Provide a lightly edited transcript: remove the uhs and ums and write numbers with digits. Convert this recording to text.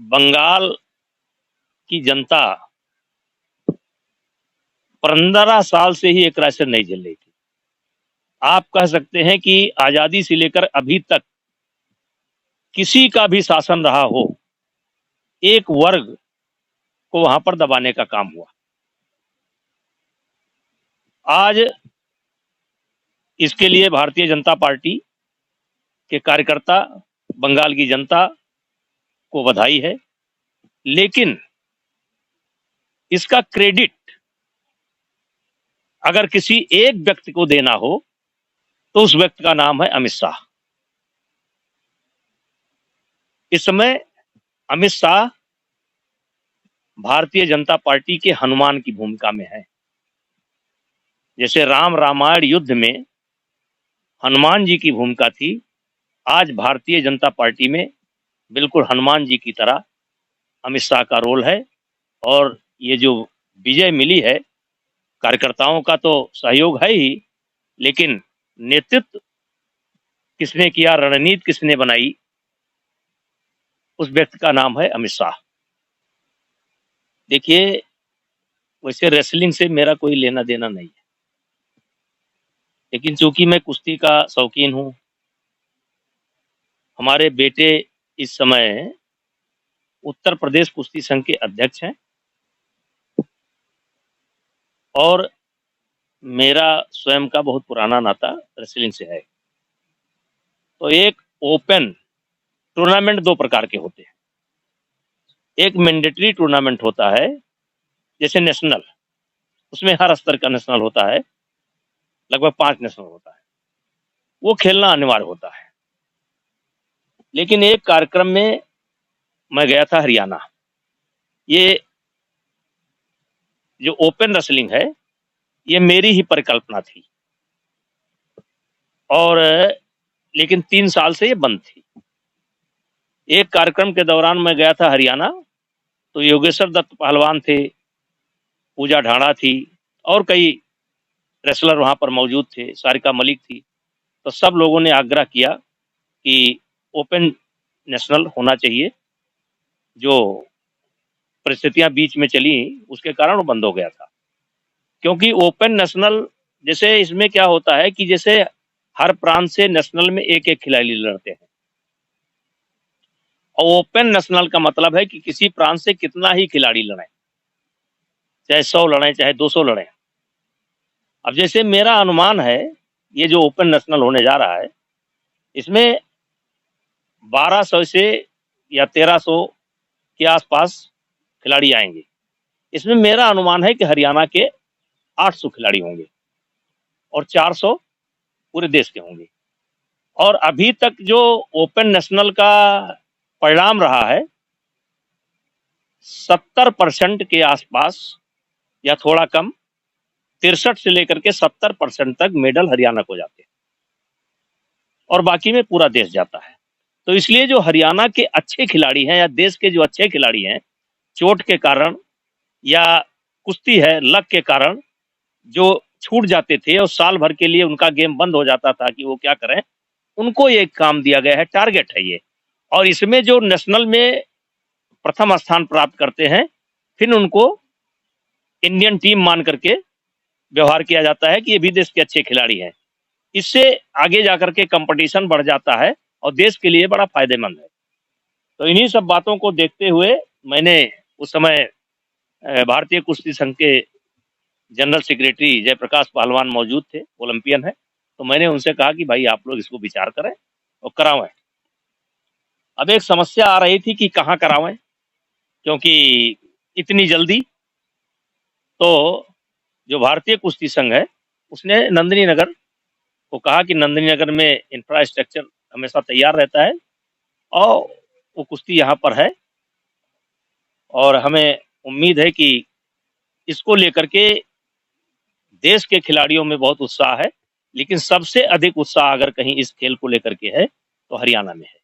बंगाल की जनता 15 साल से ही एक राशन नहीं झेल रही थी। आप कह सकते हैं कि आजादी से लेकर अभी तक किसी का भी शासन रहा हो, एक वर्ग को वहां पर दबाने का काम हुआ। आज इसके लिए भारतीय जनता पार्टी के कार्यकर्ता, बंगाल की जनता को बधाई है, लेकिन इसका क्रेडिट अगर किसी एक व्यक्ति को देना हो तो उस व्यक्ति का नाम है अमित शाह। इस समय अमित शाह भारतीय जनता पार्टी के हनुमान की भूमिका में है। जैसे राम रामायण युद्ध में हनुमान जी की भूमिका थी, आज भारतीय जनता पार्टी में बिल्कुल हनुमान जी की तरह अमित शाह का रोल है। और ये जो विजय मिली है, कार्यकर्ताओं का तो सहयोग है ही, लेकिन नेतृत्व किसने किया, रणनीति किसने बनाई, उस व्यक्ति का नाम है अमित शाह। देखिए, वैसे रेसलिंग से मेरा कोई लेना देना नहीं है, लेकिन चूंकि मैं कुश्ती का शौकीन हूं, हमारे बेटे इस समय उत्तर प्रदेश कुश्ती संघ के अध्यक्ष हैं और मेरा स्वयं का बहुत पुराना नाता रेसलिंग से है। तो एक ओपन टूर्नामेंट दो प्रकार के होते हैं। एक मैंडेटरी टूर्नामेंट होता है, जैसे नेशनल, उसमें हर स्तर का नेशनल होता है, लगभग 5 नेशनल होता है, वो खेलना अनिवार्य होता है। लेकिन एक कार्यक्रम में मैं गया था हरियाणा। ये जो ओपन रेसलिंग है, ये मेरी ही परिकल्पना थी और लेकिन 3 साल से ये बंद थी। एक कार्यक्रम के दौरान मैं गया था हरियाणा, तो योगेश्वर दत्त पहलवान थे, पूजा ढाणा थी और कई रेसलर वहां पर मौजूद थे, सारिका मलिक थी। तो सब लोगों ने आग्रह किया कि ओपन नेशनल होना चाहिए। जो परिस्थितियां बीच में चली, उसके कारण वो बंद हो गया था। क्योंकि ओपन नेशनल, जैसे इसमें क्या होता है कि जैसे हर प्रांत से नेशनल में एक एक खिलाड़ी लड़ते हैं, और ओपन नेशनल का मतलब है कि किसी प्रांत से कितना ही खिलाड़ी लड़े, चाहे 100 लड़े चाहे 200 लड़े। अब जैसे मेरा अनुमान है, ये जो ओपन नेशनल होने जा रहा है, इसमें 1200 से या 1300 के आसपास खिलाड़ी आएंगे। इसमें मेरा अनुमान है कि हरियाणा के 800 खिलाड़ी होंगे और 400 पूरे देश के होंगे। और अभी तक जो ओपन नेशनल का परिणाम रहा है, 70% के आसपास या थोड़ा कम, 63 से लेकर के 70% तक मेडल हरियाणा को जाते हैं और बाकी में पूरा देश जाता है। तो इसलिए जो हरियाणा के अच्छे खिलाड़ी हैं या देश के जो अच्छे खिलाड़ी हैं, चोट के कारण या कुश्ती है लक के कारण जो छूट जाते थे और साल भर के लिए उनका गेम बंद हो जाता था कि वो क्या करें, उनको ये काम दिया गया है, टारगेट है ये। और इसमें जो नेशनल में प्रथम स्थान प्राप्त करते हैं, फिर उनको इंडियन टीम मान करके व्यवहार किया जाता है कि ये भी देश के अच्छे खिलाड़ी हैं। इससे आगे जाकर के कंपटीशन बढ़ जाता है और देश के लिए बड़ा फायदेमंद है। तो इन्हीं सब बातों को देखते हुए मैंने उस समय भारतीय कुश्ती संघ के जनरल सेक्रेटरी जयप्रकाश पहलवान मौजूद थे, ओलंपियन है, तो मैंने उनसे कहा कि भाई आप लोग इसको विचार करें और करावें। अब एक समस्या आ रही थी कि कहाँ करावें, क्योंकि इतनी जल्दी। तो जो भारतीय कुश्ती संघ है, उसने नंदिनी नगर को कहा कि नंदिनी नगर में इंफ्रास्ट्रक्चर हमेशा तैयार रहता है और वो कुश्ती यहाँ पर है और हमें उम्मीद है कि इसको लेकर के देश के खिलाड़ियों में बहुत उत्साह है, लेकिन सबसे अधिक उत्साह अगर कहीं इस खेल को लेकर के है तो हरियाणा में है।